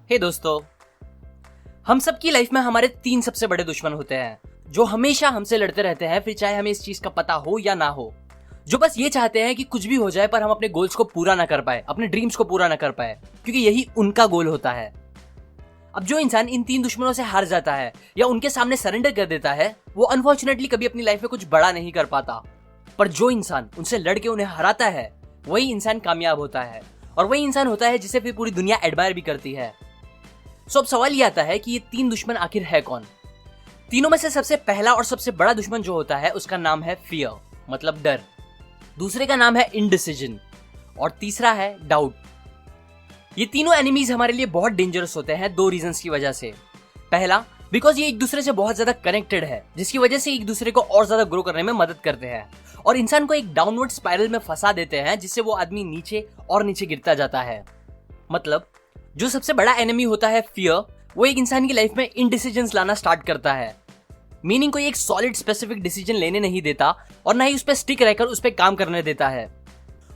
हे दोस्तों, हम सबकी लाइफ में हमारे 3 सबसे बड़े दुश्मन होते हैं जो हमेशा हमसे लड़ते रहते हैं, फिर चाहे हमें इस चीज का पता हो या ना हो। जो बस ये चाहते हैं कि कुछ भी हो जाए पर हम अपने गोल्स को पूरा ना कर पाए, अपने ड्रीम्स को पूरा ना कर पाए, क्योंकि यही उनका गोल होता है। अब जो इंसान इन 3 दुश्मनों से हार जाता है या उनके सामने सरेंडर कर देता है, वो अनफॉर्चुनेटली कभी अपनी लाइफ में कुछ बड़ा नहीं कर पाता। पर जो इंसान उनसे लड़के उन्हें हराता है, वही इंसान कामयाब होता है, और वही इंसान होता है जिसे फिर पूरी दुनिया एडमायर भी करती है। सो अब सवाल ये आता है कि ये 3 दुश्मन आखिर है कौन। तीनों में से सबसे पहला और सबसे बड़ा दुश्मन जो होता है उसका नाम है फियर, मतलब डर। दूसरे का नाम है इनडिसीजन और तीसरा है डाउट। ये तीनों एनिमीज हमारे लिए बहुत डेंजरस होते हैं 2 रीजंस की वजह से। पहला, बिकॉज ये एक दूसरे से बहुत ज्यादा कनेक्टेड है, जिसकी वजह से एक दूसरे को और ज्यादा ग्रो करने में मदद करते हैं और इंसान को एक डाउनवर्ड स्पाइरल में फंसा देते हैं, जिससे वो आदमी नीचे और नीचे गिरता जाता है। मतलब जो सबसे बड़ा एनिमी होता है फियर, वो एक इंसान की लाइफ में इनडिसीजंस लाना स्टार्ट करता है। मीनिंग कोई एक सॉलिड स्पेसिफिक डिसीजन लेने नहीं देता और ना ही उस पर स्टिक रहकर उस पर काम करने देता है।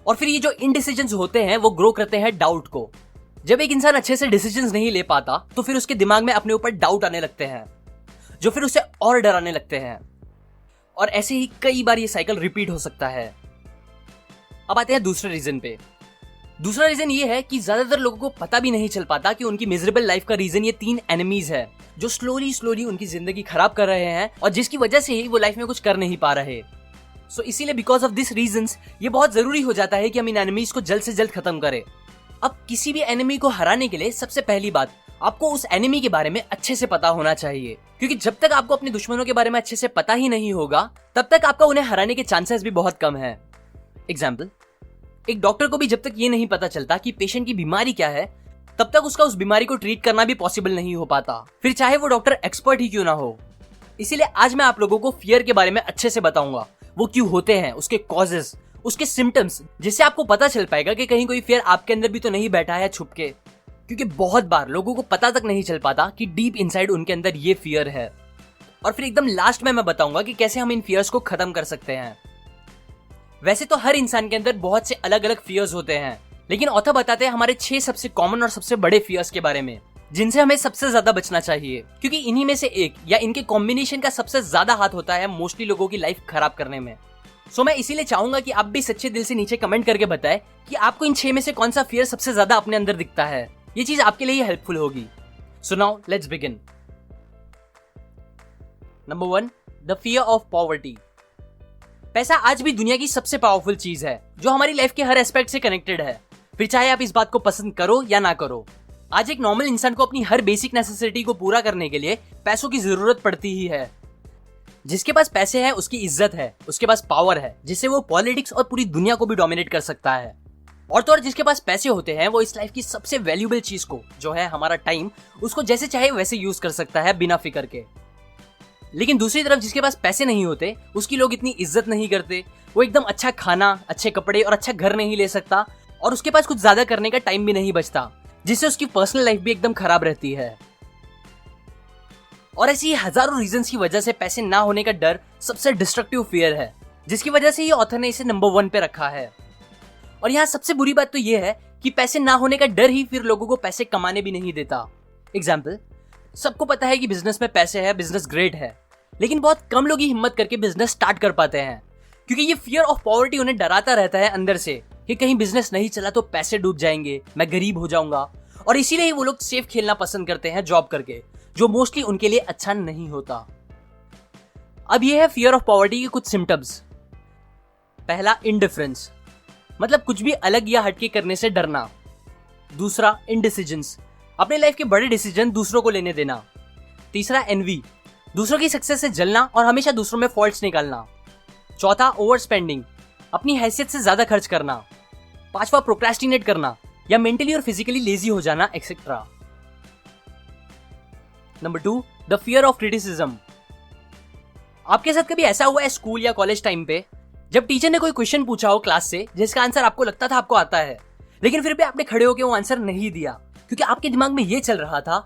और फिर ये जो इनडिसीजंस होते हैं वो ग्रो करते हैं डाउट को। जब एक इंसान अच्छे से डिसीजंस नहीं ले पाता तो फिर उसके दिमाग में अपने ऊपर डाउट आने लगते हैं, जो फिर उसे और डराने लगते हैं, और ऐसे ही कई बार ये साइकिल रिपीट हो सकता है। अब आते हैं दूसरे रीजन पे। दूसरा रीजन ये है कि ज्यादातर लोगों को पता भी नहीं चल पाता कि उनकी मिजरेबल लाइफ का रीजन ये 3 एनिमीज है, जो स्लोली उनकी जिंदगी खराब कर रहे हैं और जिसकी वजह से ही वो लाइफ में कुछ कर नहीं पा रहे। सो इसीलिए बिकॉज ऑफ दिस रीजंस ये बहुत जरूरी हो जाता है कि हम इन एनिमीज को जल्द से जल्द खत्म करें। अब किसी भी एनिमी को हराने के लिए सबसे पहली बात, आपको उस एनिमी के बारे में अच्छे से पता होना चाहिए, क्योंकि जब तक आपको अपने दुश्मनों के बारे में अच्छे से पता ही नहीं होगा तब तक आपका उन्हें हराने के चांसेस भी बहुत कम है। एग्जाम्पल, एक डॉक्टर को भी जब तक ये नहीं पता चलता कि पेशेंट की बीमारी क्या है, तब तक उसका उस बीमारी को ट्रीट करना भी पॉसिबल नहीं हो पाता, फिर चाहे वो डॉक्टर एक्सपर्ट ही क्यों ना हो। इसीलिए आज मैं आप लोगों को फियर के बारे में अच्छे से बताऊंगा, वो क्यों होते हैं, उसके कॉजेस, उसके सिम्टम्स, जिससे आपको पता चल पाएगा कि कहीं कोई फियर आपके अंदर भी तो नहीं बैठा है छुप के। क्योंकि बहुत बार लोगों को पता तक नहीं चल पाता कि डीप इनसाइड उनके अंदर ये फियर है। और फिर एकदम लास्ट में मैं बताऊंगा कि कैसे हम इन फियर्स को खत्म कर सकते हैं। वैसे तो हर इंसान के अंदर बहुत से अलग अलग फियर्स होते हैं, लेकिन ऑथर बताते हैं हमारे 6 सबसे कॉमन और सबसे बड़े फियर्स के बारे में, जिनसे हमें सबसे ज्यादा बचना चाहिए, क्योंकि इन्हीं में से एक या इनके कॉम्बिनेशन का सबसे ज्यादा हाथ होता है मोस्टली लोगों की लाइफ खराब करने में। सो मैं इसीलिए चाहूंगा कि आप भी सच्चे दिल से नीचे कमेंट करके बताएं कि आपको इन 6 में से कौन सा फियर सबसे ज्यादा अपने अंदर दिखता है। ये चीज आपके लिए हेल्पफुल होगी। So now let's begin. Number 1, the fear of poverty. पैसा आज भी दुनिया की सबसे पावरफुल चीज है जो हमारी लाइफ के हर एस्पेक्ट से कनेक्टेड है, फिर चाहे आप इस बात को पसंद करो या ना करो। आज एक नॉर्मल इंसान को अपनी हर बेसिक नेसेसिटी को पूरा करने के लिए पैसों की जरूरत पड़ती ही है। जिसके पास पैसे है उसकी इज्जत है, उसके पास पावर है, जिससे वो पॉलिटिक्स और पूरी दुनिया को भी डोमिनेट कर सकता है। और तो और जिसके पास पैसे होते हैं वो इस लाइफ की सबसे वैल्यूएबल चीज को, जो है हमारा टाइम, उसको जैसे चाहे वैसे यूज कर सकता है बिना फिक्र के। लेकिन दूसरी तरफ जिसके पास पैसे नहीं होते उसकी लोग इतनी इज्जत नहीं करते, वो एकदम अच्छा खाना, अच्छे कपड़े और अच्छा घर नहीं ले सकता, और उसके पास कुछ ज्यादा करने का टाइम भी नहीं बचता, जिससे उसकी पर्सनल लाइफ भी एकदम खराब रहती है। और ऐसी हजारों रीजंस की वजह से पैसे ना होने का डर सबसे डिस्ट्रक्टिव फियर है, जिसकी वजह से ये ऑथर ने इसे नंबर 1 पे रखा है। और यहाँ सबसे बुरी बात तो ये है कि पैसे ना होने का डर ही फिर लोगों को पैसे कमाने भी नहीं देता। एग्जाम्पल, सबको पता है कि बिजनेस में पैसे है, बिजनेस ग्रेट है, लेकिन बहुत कम लोग ही हिम्मत करके बिजनेस स्टार्ट कर पाते हैं, क्योंकि ये फियर ऑफ पॉवर्टी उन्हें डराता रहता है अंदर से कि कहीं बिजनेस नहीं चला तो पैसे डूब जाएंगे, मैं गरीब हो जाऊंगा। और इसीलिए ही वो लोग सेफ खेलना पसंद करते हैं जॉब करके, जो मोस्टली उनके लिए अच्छा नहीं होता। अब ये है फियर ऑफ पॉवर्टी के कुछ सिम्टम्स। पहला, इंडिफरेंस, मतलब कुछ भी अलग या हटके करने से डरना। दूसरा, इनडिसीजंस, अपने लाइफ के बड़े डिसीजन दूसरों को लेने देना। तीसरा, एनवी, दूसरों की सक्सेस से जलना और हमेशा दूसरों में फॉल्ट्स निकालना। चौथा, ओवर स्पेंडिंग, अपनी हैसियत से ज्यादा खर्च करना। पांचवा, प्रोक्रेस्टिनेट करना या मेंटली और फिजिकली लेजी हो जाना, etcetera. Number 2, the fear of criticism. आपके साथ कभी ऐसा हुआ है स्कूल या कॉलेज टाइम पे, जब टीचर ने कोई क्वेश्चन पूछा हो क्लास से जिसका आंसर आपको लगता था आपको आता है, लेकिन फिर भी आपने खड़े होकर वो आंसर नहीं दिया, क्योंकि आपके दिमाग में ये चल रहा था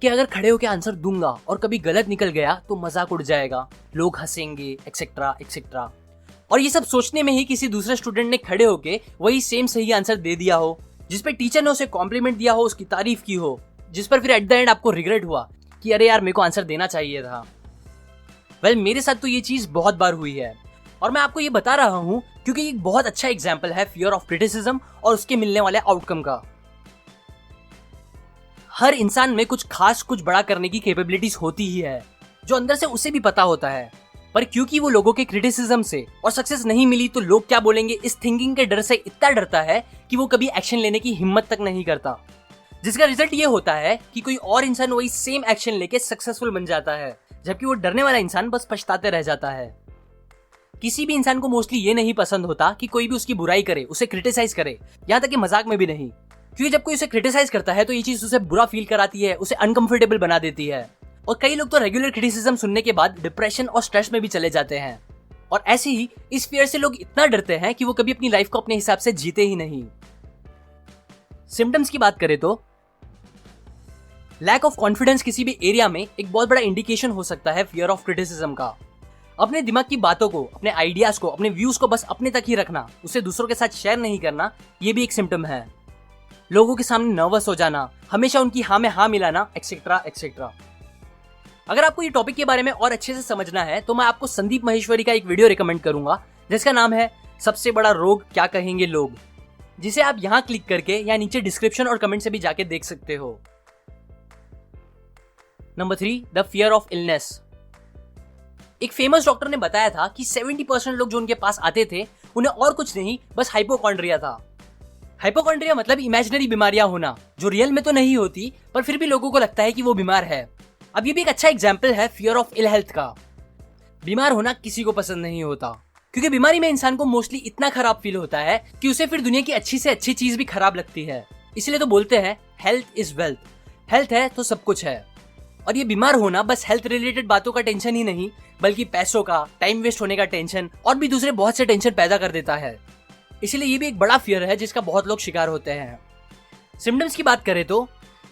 कि अगर खड़े होकर आंसर दूंगा और कभी गलत निकल गया तो मजाक उड़ जाएगा, लोग हंसेंगे, एक्सेट्रा एक्सेट्रा। और ये सब सोचने में ही किसी दूसरे स्टूडेंट ने खड़े होके वही सेम सही आंसर दे दिया हो, जिसपे टीचर ने उसे कॉम्प्लीमेंट दिया हो, उसकी तारीफ की हो, जिस पर फिर एट द एंड आपको रिग्रेट हुआ कि अरे यार मेरे को आंसर देना चाहिए था। मेरे साथ तो ये चीज बहुत बार हुई है और मैं आपको ये बता रहा हूं क्योंकि एक बहुत अच्छा एग्जाम्पल है फियर ऑफ क्रिटिसिज्म और उसके मिलने वाले आउटकम का। हर इंसान में कुछ खास, कुछ बड़ा करने की कैपेबिलिटीज होती ही है जो अंदर से उसे भी पता होता है, पर क्योंकि वो लोगों के क्रिटिसिज्म से और सक्सेस नहीं मिली तो लोग क्या बोलेंगे इस थिंकिंग के डर से इतना डरता है कि वो कभी एक्शन लेने की हिम्मत तक नहीं करता, जिसका रिजल्ट ये होता है कि कोई और इंसान वही सेम एक्शन लेके सक्सेसफुल बन जाता है, जबकि वो डरने वाला इंसान बस पछताते रह जाता है। किसी भी इंसान को मोस्टली ये नहीं पसंद होता कि कोई भी उसकी बुराई करे, उसे क्रिटिसाइज करे, यहाँ तक कि मजाक में भी नहीं, क्योंकि जब कोई उसे क्रिटिसाइज करता है तो ये चीज उसे बुरा फील कराती है, उसे अनकंफर्टेबल बना देती है। और कई लोग तो रेगुलर क्रिटिसिज्म सुनने के बाद डिप्रेशन और स्ट्रेस में भी चले जाते हैं। और ऐसे ही इस फियर से लोग इतना डरते हैं कि वो कभी अपनी लाइफ को अपने हिसाब से जीते ही नहीं। सिम्टम्स की बात करें तो लैक ऑफ कॉन्फिडेंस किसी भी एरिया में एक बहुत बड़ा इंडिकेशन हो सकता है फियर ऑफ क्रिटिसिज्म का। अपने दिमाग की बातों को, अपने आइडियाज को, अपने व्यूज को बस अपने तक ही रखना, उसे दूसरों के साथ शेयर नहीं करना, ये भी एक सिम्टम है। लोगों के सामने नर्वस हो जाना, हमेशा उनकी हाँ में हाँ मिलाना, एक्सेट्रा एक्सेट्रा। अगर आपको ये टॉपिक के बारे में और अच्छे से समझना है तो मैं आपको संदीप महेश्वरी का एक वीडियो रिकमेंड करूंगा जिसका नाम है सबसे बड़ा रोग क्या कहेंगे लोग, जिसे आप यहाँ क्लिक करके या नीचे डिस्क्रिप्शन और कमेंट से भी जाके देख सकते हो। Number 3, the fear of illness. एक फेमस डॉक्टर ने बताया था कि 70% लोग जो उनके पास आते थे उन्हें और कुछ नहीं बस हाइपोकॉन्ड्रिया था। हाइपोकॉन्ड्रिया मतलब इमेजिनरी बीमारियां होना जो रियल में तो नहीं होती पर फिर भी लोगों को लगता है कि वो बीमार है। अब ये भी एक अच्छा एग्जाम्पल है फियर ऑफ इल हेल्थ का। बीमार होना किसी को पसंद नहीं होता क्योंकि बीमारी में इंसान को मोस्टली इतना खराब फील होता है कि उसे फिर दुनिया की अच्छी से अच्छी चीज भी खराब लगती है। इसलिए तो बोलते हैं हेल्थ इज वेल्थ, हेल्थ है तो सब कुछ है। और ये बीमार होना बस हेल्थ रिलेटेड बातों का टेंशन ही नहीं बल्कि पैसों का, टाइम वेस्ट होने का टेंशन और भी दूसरे बहुत से टेंशन पैदा कर देता है। इसलिए ये भी एक बड़ा फियर है जिसका बहुत लोग शिकार होते हैं। सिम्टम्स की बात करें तो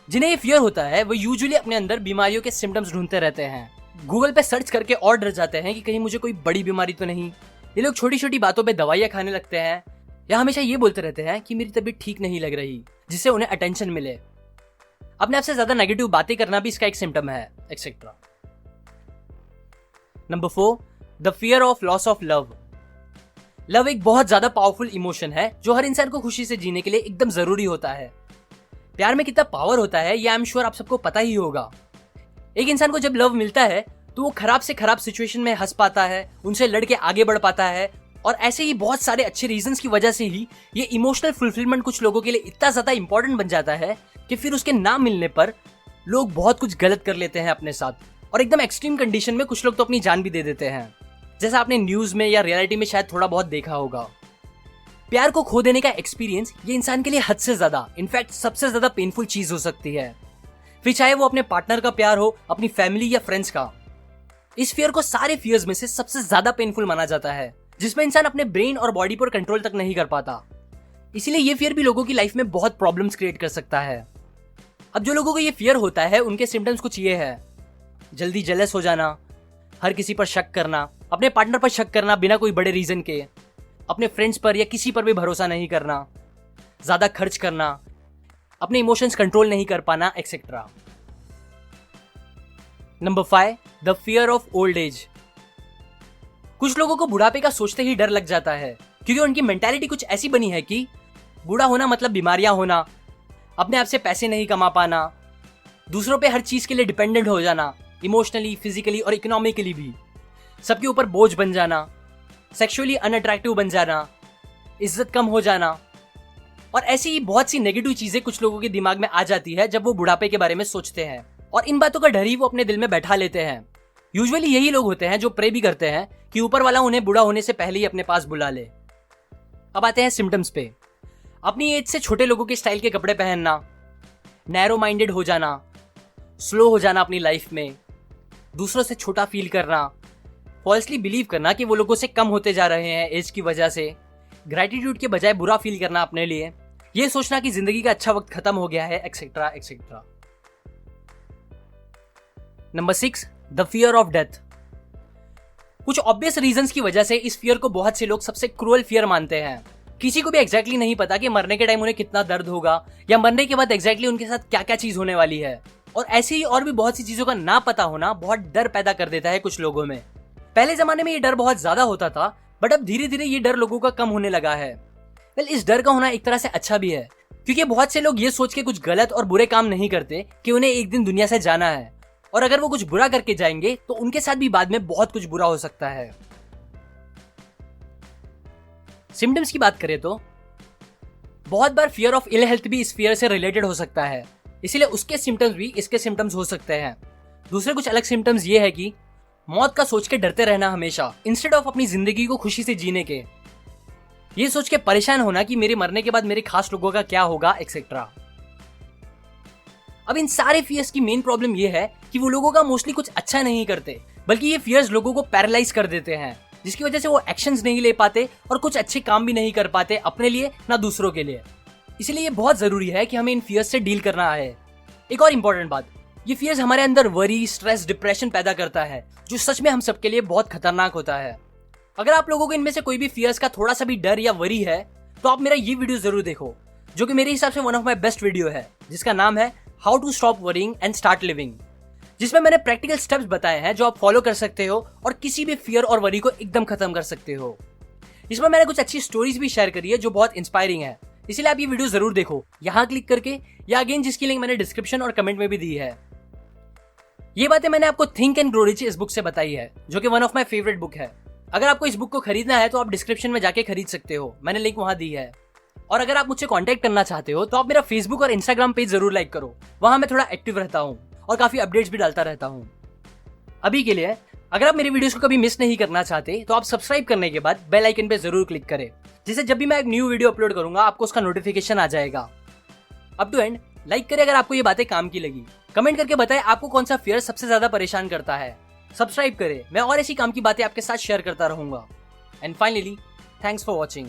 जिन्हें ये फियर होता है वो यूजुअली अपने अंदर बीमारियों के सिम्टम्स ढूंढते रहते हैं। गूगल पे सर्च करके और डर जाते हैं कि कहीं मुझे कोई बड़ी बीमारी तो नहीं। ये लोग छोटी छोटी बातों पे दवाइयाँ खाने लगते हैं या हमेशा ये बोलते रहते हैं कि मेरी तबीयत ठीक नहीं लग रही, जिससे उन्हें अटेंशन मिले। अपने आप से ज्यादा नेगेटिव बातें करना भी इसका एक सिम्टम है, etcetera. Number 4, the fear of loss of love. Love एक बहुत ज्यादा पावरफुल इमोशन है जो हर इंसान को खुशी से जीने के लिए एकदम जरूरी होता है। प्यार में कितना पावर होता है ये आई एम श्योर आप सबको पता ही होगा। एक इंसान को जब लव मिलता है तो वो खराब से खराब सिचुएशन में हंस पाता है, उनसे लड़के आगे बढ़ पाता है और ऐसे ही बहुत सारे अच्छे रीजंस की वजह से ही ये इमोशनल फुलफिलमेंट कुछ लोगों के लिए इतना ज्यादा इंपॉर्टेंट बन जाता है कि फिर उसके ना मिलने पर लोग बहुत कुछ गलत कर लेते हैं अपने साथ और एकदम एक्सट्रीम कंडीशन में कुछ लोग तो अपनी जान भी दे देते हैं, जैसा आपने न्यूज में या रियलिटी में शायद थोड़ा बहुत देखा होगा। प्यार को खो देने का एक्सपीरियंस ये इंसान के लिए हद से ज्यादा, इनफैक्ट सबसे ज्यादा पेनफुल चीज हो सकती है, फिर चाहे वो अपने पार्टनर का प्यार हो, अपनी फैमिली या फ्रेंड्स का। इस फियर को सारे फियर्स में से सबसे ज्यादा पेनफुल माना जाता है, जिसमें इंसान अपने ब्रेन और बॉडी पर कंट्रोल तक नहीं कर पाता। इसीलिए ये फियर भी लोगों की लाइफ में बहुत प्रॉब्लम्स क्रिएट कर सकता है। अब जो लोगों को ये फियर होता है उनके सिम्टम्स कुछ ये है: जल्दी जेलस हो जाना, हर किसी पर शक करना, अपने पार्टनर पर शक करना बिना कोई बड़े रीजन के, अपने फ्रेंड्स पर या किसी पर भी भरोसा नहीं करना, ज्यादा खर्च करना, अपने इमोशंस कंट्रोल नहीं कर पाना, etcetera. Number 5, the fear of old age. कुछ लोगों को बुढ़ापे का सोचते ही डर लग जाता है क्योंकि उनकी मेंटालिटी कुछ ऐसी बनी है कि बूढ़ा होना मतलब बीमारियां होना, अपने आप से पैसे नहीं कमा पाना, दूसरों पे हर चीज के लिए डिपेंडेंट हो जाना, इमोशनली, फिजिकली और इकोनॉमिकली भी, सबके ऊपर बोझ बन जाना, सेक्सुअली अनअट्रैक्टिव बन जाना, इज्जत कम हो जाना और ऐसी ही बहुत सी नेगेटिव चीजें कुछ लोगों के दिमाग में आ जाती है जब वो बुढ़ापे के बारे में सोचते हैं और इन बातों का डर ही वो अपने दिल में बैठा लेते हैं। यूजुअली यही लोग होते हैं जो प्रे भी करते हैं कि ऊपर वाला उन्हें बूढ़ा होने से पहले ही अपने पास बुला ले। अब आते हैं सिम्टम्स पे। अपनी एज से छोटे लोगों के स्टाइल के कपड़े पहनना, नैरो माइंडेड हो जाना, स्लो हो जाना अपनी लाइफ में, दूसरों से छोटा फील करना, फॉल्सली बिलीव करना कि वो लोगों से कम होते जा रहे हैं एज की वजह से, ग्रैटिट्यूड के बजाय बुरा फील करना अपने लिए, ये सोचना कि जिंदगी का अच्छा वक्त खत्म हो गया है, etcetera etcetera. Number 6, the fear of death. कुछ ऑब्वियस रीजंस की वजह से इस फियर को बहुत से लोग सबसे क्रूअल फियर मानते हैं किसी को भी एग्जैक्टली नहीं पता कि मरने के टाइम उन्हें कितना दर्द होगा या मरने के बाद एग्जैक्टली उनके साथ क्या क्या चीज होने वाली है। और ऐसे ही और भी बहुत सी चीजों का ना पता होना बहुत डर पैदा कर देता है कुछ लोगों में। पहले जमाने में ये डर बहुत ज्यादा होता था, बट अब धीरे धीरे ये डर लोगों का कम होने लगा है। इस डर का होना एक तरह से अच्छा भी है, क्योंकि बहुत से लोग ये सोच के कुछ गलत और बुरे काम नहीं करते कि उन्हें एक दिन दुनिया से जाना है, और अगर वो कुछ बुरा करके जाएंगे तो उनके साथ भी बाद में बहुत कुछ बुरा हो सकता है। सिम्टम्स की बात करें तो बहुत बार फियर ऑफ इल हेल्थ भी इस फियर से रिलेटेड हो सकता है, इसीलिए उसके सिम्टम्स भी इसके सिम्टम्स हो सकते हैं। दूसरे कुछ अलग सिम्टम्स ये है कि मौत का सोच के डरते रहना हमेशा, इंस्टेड ऑफ अपनी जिंदगी को खुशी से जीने के। ये सोच के परेशान होना कि मेरे मरने के बाद मेरे खास लोगों का क्या होगा, एक्सेट्रा। अब इन सारे फियर्स की मेन प्रॉब्लम ये है कि वो लोगों का मोस्टली कुछ अच्छा नहीं करते, बल्कि ये फियर्स लोगों को पैरालाइज कर देते हैं, जिसकी वजह से वो एक्शंस नहीं ले पाते और कुछ अच्छे काम भी नहीं कर पाते अपने लिए ना दूसरों के लिए। इसलिए ये बहुत जरूरी है कि हमें इन फियर्स से डील करना है। एक और इम्पोर्टेंट बात, ये फियर्स हमारे अंदर वरी, स्ट्रेस, डिप्रेशन पैदा करता है, जो सच में हम सबके लिए बहुत खतरनाक होता है। अगर आप लोगों को इनमें से कोई भी फियर्स का थोड़ा सा भी डर या वरी है, तो आप मेरा ये वीडियो जरूर देखो, जो कि मेरे हिसाब से one of my best video है, जिसका नाम है how to stop worrying and start living, जिसमें मैंने प्रैक्टिकल स्टेप्स बताए हैं जो आप फॉलो कर सकते हो और किसी भी फियर और वरी को एकदम खत्म कर सकते हो। इसमें मैंने कुछ अच्छी स्टोरीज भी शेयर करी है जो बहुत इंस्पायरिंग है, इसलिए आप ये वीडियो जरूर देखो, यहाँ क्लिक करके, या अगेन जिसकी लिंक मैंने डिस्क्रिप्शन और कमेंट में भी दी है। ये बातें मैंने आपको थिंक एंड ग्रो रिच इस बुक से बताई है, जो कि one of my favourite book है। अगर आपको इस बुक को खरीदना है तो आप डिस्क्रिप्शन में जाके खरीद सकते हो, मैंने लिंक वहां दी है। और अगर आप मुझसे कांटेक्ट करना चाहते हो तो आप मेरा फेसबुक और इंस्टाग्राम पेज जरूर लाइक करो, वहां मैं थोड़ा एक्टिव रहता हूँ और काफी अपडेट्स भी डालता रहता हूँ। अभी के लिए अगर आप मेरी वीडियोस को कभी मिस नहीं करना चाहते तो आप सब्सक्राइब करने के बाद बेल आइकन पे जरूर क्लिक करें, जिससे जब भी मैं एक न्यू वीडियो अपलोड करूंगा आपको उसका नोटिफिकेशन आ जाएगा। अप टू एंड लाइक करें अगर आपको ये बातें काम की लगी, कमेंट करके बताएं आपको कौन सा फियर सबसे ज्यादा परेशान करता है, सब्सक्राइब करें, मैं और ऐसी काम की बातें आपके साथ शेयर करता रहूंगा। And finally, thanks for watching.